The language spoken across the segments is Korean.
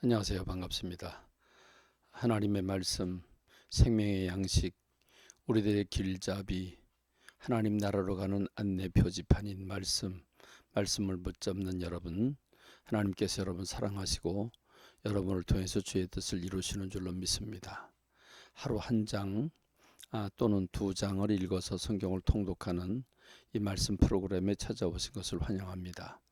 안녕하세요. 반갑습니다. 하나님의 말씀, 생명의 양식, 우리들의 길잡이, 하나님 나라로 가는 안내 표지판인 말씀을 붙잡는 여러분, 하나님께서 여러분 사랑하시고 여러분을 통해서 주의 뜻을 이루시는 줄로 믿습니다. 하루 한 장 또는 두 장을 읽어서 성경을 통독하는 이 말씀 프로그램에 찾아오신 것을 환영합니다.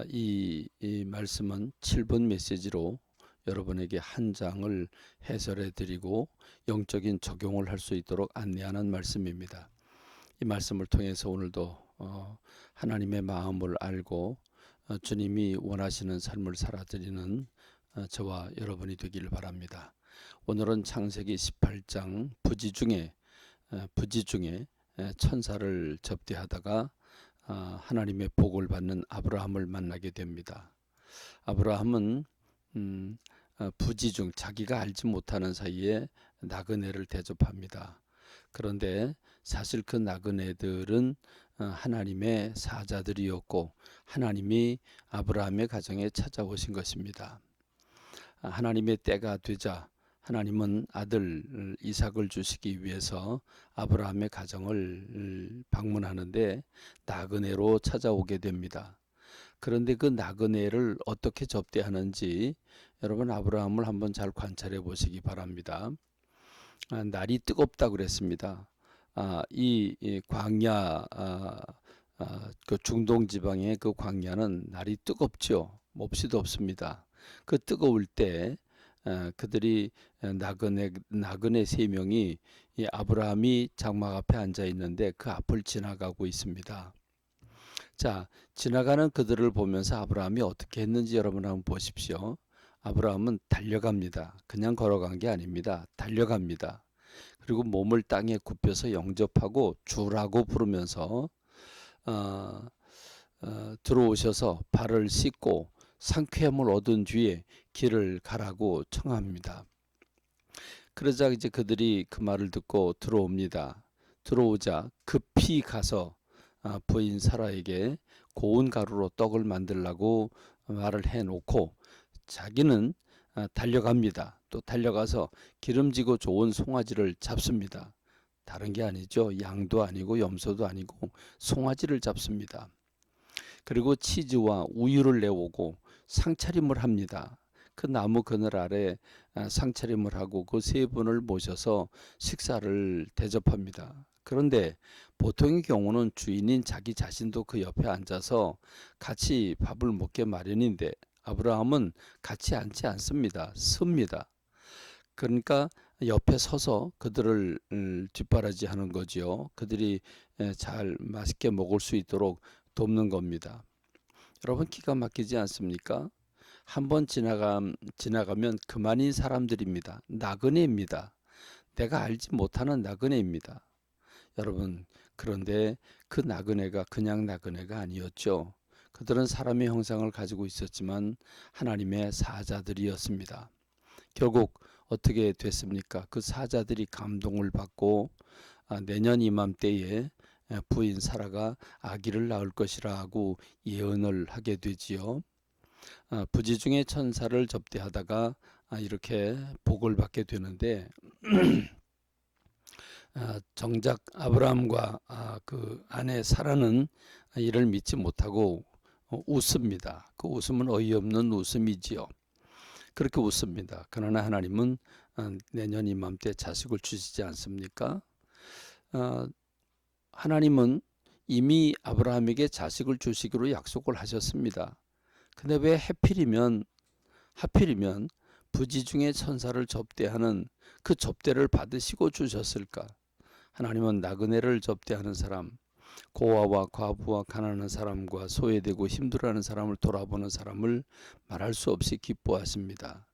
이 말씀은 7분 메시지로 여러분에게 한 장을 해설해 드리고 영적인 적용을 할 수 있도록 안내하는 말씀입니다. 이 말씀을 통해서 오늘도 하나님의 마음을 알고 주님이 원하시는 삶을 살아드리는 저와 여러분이 되기를 바랍니다. 오늘은 창세기 18장 부지 중에 천사를 접대하다가 하나님의 복을 받는 아브라함을 만나게 됩니다. 아브라함은 부지 중 자기가 알지 못하는 사이에 나그네를 대접합니다. 그런데 사실 그 나그네들은 하나님의 사자들이었고 하나님이 아브라함의 가정에 찾아오신 것입니다. 하나님의 때가 되자 하나님은 아들 이삭을 주시기 위해서 아브라함의 가정을 방문하는데 나그네로 찾아오게 됩니다. 그런데 그 나그네를 어떻게 접대하는지 여러분 아브라함을 한번 잘 관찰해 보시기 바랍니다. 날이 뜨겁다 그랬습니다. 이 광야 그 중동 지방의 그 광야는 날이 뜨겁죠. 몹시도 없습니다. 그 뜨거울 때 그들이 나그네 세 명이 이 아브라함이 장막 앞에 앉아 있는데 그 앞을 지나가고 있습니다. 자, 지나가는 그들을 보면서 아브라함이 어떻게 했는지 여러분 한번 보십시오. 아브라함은 달려갑니다. 그냥 걸어간 게 아닙니다. 달려갑니다. 그리고 몸을 땅에 굽혀서 영접하고 주라고 부르면서 들어오셔서 발을 씻고 상쾌함을 얻은 뒤에 길을 가라고 청합니다. 그러자 이제 그들이 그 말을 듣고 들어옵니다. 들어오자 급히 가서 부인 사라에게 고운 가루로 떡을 만들라고 말을 해놓고 자기는 달려갑니다. 또 달려가서 기름지고 좋은 송아지를 잡습니다. 다른 게 아니죠. 양도 아니고 염소도 아니고 송아지를 잡습니다. 그리고 치즈와 우유를 내오고 상차림을 합니다. 그 나무 그늘 아래 상차림을 하고 그 세 분을 모셔서 식사를 대접합니다. 그런데 보통의 경우는 주인인 자기 자신도 그 옆에 앉아서 같이 밥을 먹게 마련인데 아브라함은 같이 앉지 않습니다. 섭니다. 그러니까 옆에 서서 그들을 뒷바라지하는 거지요. 그들이 잘 맛있게 먹을 수 있도록 돕는 겁니다. 여러분 기가 막히지 않습니까? 한번 지나가면 그만인 사람들입니다. 나그네입니다. 내가 알지 못하는 나그네입니다. 여러분 그런데 그 나그네가 그냥 나그네가 아니었죠. 그들은 사람의 형상을 가지고 있었지만 하나님의 사자들이었습니다. 결국 어떻게 됐습니까? 그 사자들이 감동을 받고 내년 이맘때에 부인 사라가 아기를 낳을 것이라고 예언을 하게 되지요. 부지 중에 천사를 접대하다가 이렇게 복을 받게 되는데 정작 아브라함과 그 아내 사라는 이를 믿지 못하고 웃습니다. 그 웃음은 어이없는 웃음이지요. 그렇게 웃습니다. 그러나 하나님은 내년 이맘때 자식을 주시지 않습니까? 하나님은 이미 아브라함에게 자식을 주시기로 약속을 하셨습니다. 근데 왜 하필이면 부지 중에 천사를 접대하는 그 접대를 받으시고 주셨을까? 하나님은 나그네를 접대하는 사람, 고아와 과부와 가난한 사람과 소외되고 힘들어하는 사람을 돌아보는 사람을 말할 수 없이 기뻐하십니다.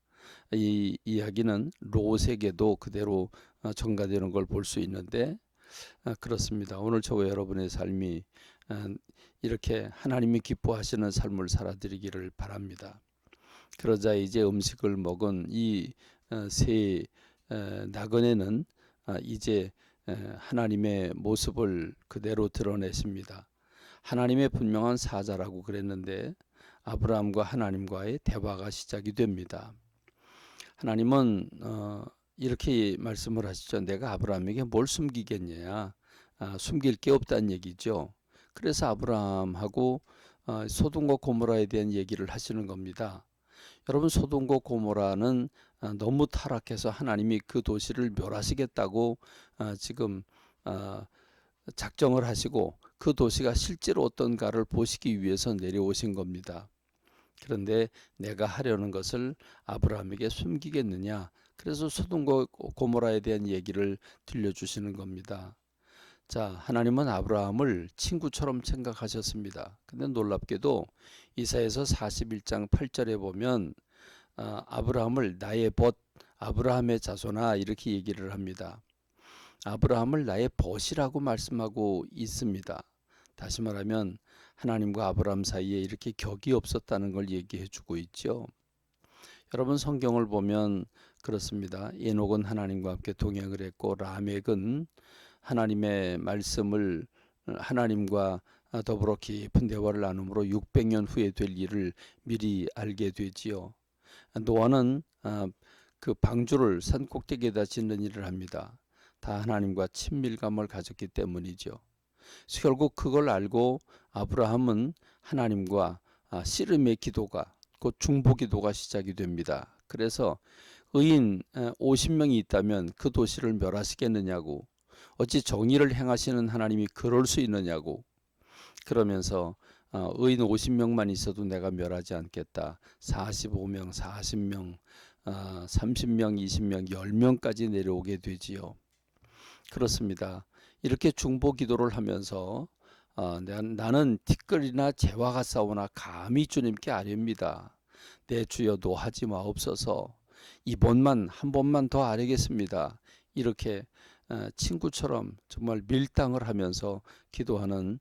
이 이야기는 롯에게도 그대로 전가되는 걸 볼 수 있는데 그렇습니다. 오늘 저와 여러분의 삶이 이렇게 하나님이 기뻐하시는 삶을 살아드리기를 바랍니다. 그러자 이제 음식을 먹은 이 세 나그네는 이제 하나님의 모습을 그대로 드러냈습니다. 하나님의 분명한 사자라고 그랬는데 아브라함과 하나님과의 대화가 시작이 됩니다. 하나님은 이렇게 말씀을 하시죠. 내가 아브라함에게 뭘 숨기겠냐. 숨길 게 없다는 얘기죠. 그래서 아브라함하고 소돔과 고모라에 대한 얘기를 하시는 겁니다. 여러분, 소돔과 고모라는 너무 타락해서 하나님이 그 도시를 멸하시겠다고 지금 작정을 하시고 그 도시가 실제로 어떤가를 보시기 위해서 내려오신 겁니다. 그런데 내가 하려는 것을 아브라함에게 숨기겠느냐? 그래서 소돔과 고모라에 대한 얘기를 들려주시는 겁니다. 자, 하나님은 아브라함을 친구처럼 생각하셨습니다. 근데 놀랍게도 이사야서 41장 8절에 보면 아브라함을 나의 벗, 아브라함의 자손아 이렇게 얘기를 합니다. 아브라함을 나의 벗이라고 말씀하고 있습니다. 다시 말하면 하나님과 아브라함 사이에 이렇게 격이 없었다는 걸 얘기해 주고 있죠. 여러분, 성경을 보면 그렇습니다. 에녹은 하나님과 함께 동행을 했고 라멕은 하나님의 말씀을 하나님과 더불어 깊은 대화를 나눔으로 600년 후에 될 일을 미리 알게 되지요. 노아는 그 방주를 산 꼭대기에다 짓는 일을 합니다. 다 하나님과 친밀감을 가졌기 때문이죠. 결국 그걸 알고 아브라함은 하나님과 씨름의 기도가 곧 중보기도가 시작이 됩니다. 그래서 의인 50명이 있다면 그 도시를 멸하시겠느냐고, 어찌 정의를 행하시는 하나님이 그럴 수 있느냐고, 그러면서 의인 50명만 있어도 내가 멸하지 않겠다. 45명, 40명, 30명, 20명, 10명까지 내려오게 되지요. 그렇습니다. 이렇게 중보 기도를 하면서 나는 티끌이나 재와가 싸우나 감히 주님께 아뢰옵니다. 내 주여 노하지 마옵소서. 이번만 한 번만 더 아뢰겠습니다. 이렇게 친구처럼 정말 밀당을 하면서 기도하는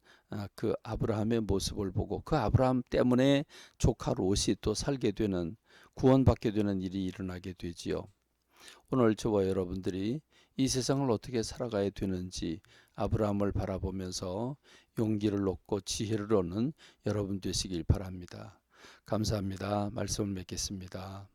그 아브라함의 모습을 보고 그 아브라함 때문에 조카 롯이 또 살게 되는, 구원받게 되는 일이 일어나게 되지요. 오늘 저와 여러분들이 이 세상을 어떻게 살아가야 되는지 아브라함을 바라보면서 용기를 얻고 지혜를 얻는 여러분 되시길 바랍니다. 감사합니다. 말씀을 맺겠습니다.